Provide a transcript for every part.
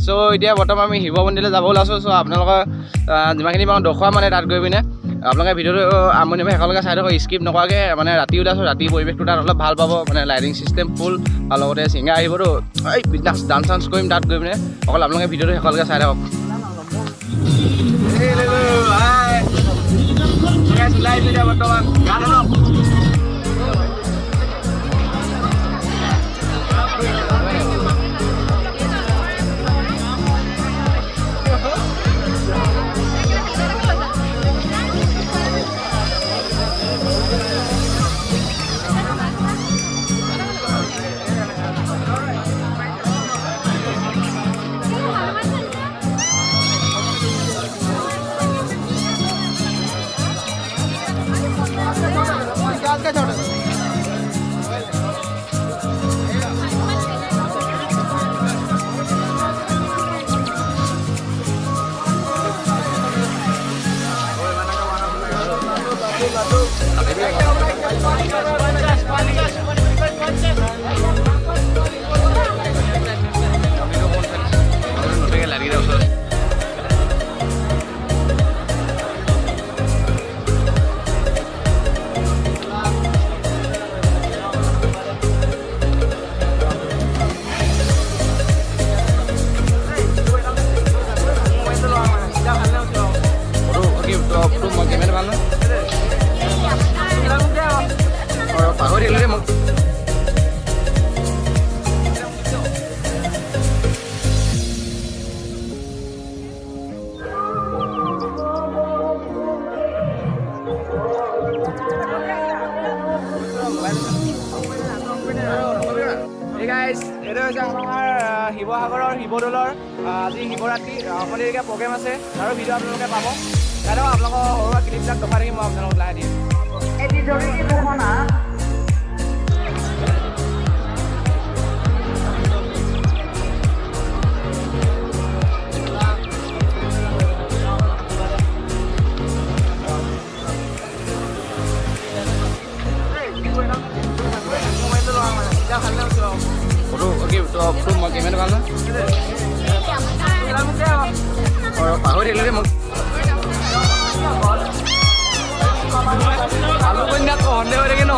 চ' এতিয়া বৰ্তমান আমি শিৱ মন্দিৰলৈ যাব ওলাইছোঁ। চ' আপোনালোকৰ যিমানখিনি পাওঁ দেখুৱাম মানে তাত গৈ পিনে আপোনালোকে ভিডিঅ'টো আৰম্ভণিৰ পৰা শেষলৈকে চাই থাকক, স্কিপ নকৰাকৈ। মানে ৰাতি ওলাইছোঁ, ৰাতি পৰিৱেশটো তাত অলপ ভাল পাব, মানে লাইটিং চিষ্টেম ফুল আৰু লগতে ছিংগাৰ আহিবতো, এই ডান্স চান্স কৰিম তাত গৈ পিনে। অকল আপোনালোকে ভিডিঅ'টো শেষলৈকে চাই থাকক। এইটো হৈছে আমাৰ শিৱসাগৰৰ শিৱদৌলৰ আজি শিৱৰাত্ৰি অকণমানিকৈ প্ৰগ্ৰেম আছে, আৰু ভিডিঅ' আপোনালোকে পাব। চাই লওক, আপোনালোকৰ সৰু সুৰা ক্লিপবিলাক দেখাই থাকিম মই আপোনালোকক লাহে দিয়ে। মই কেমেৰা ভাল ন পাহৰি থাকিলোঁ মোক আলু কন্যাক সন্দেহ হৈ থাকে ন।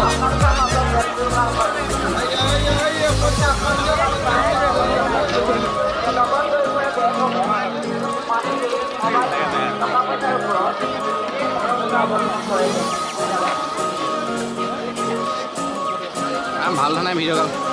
ভাল ধৰণে ভিডিঅ'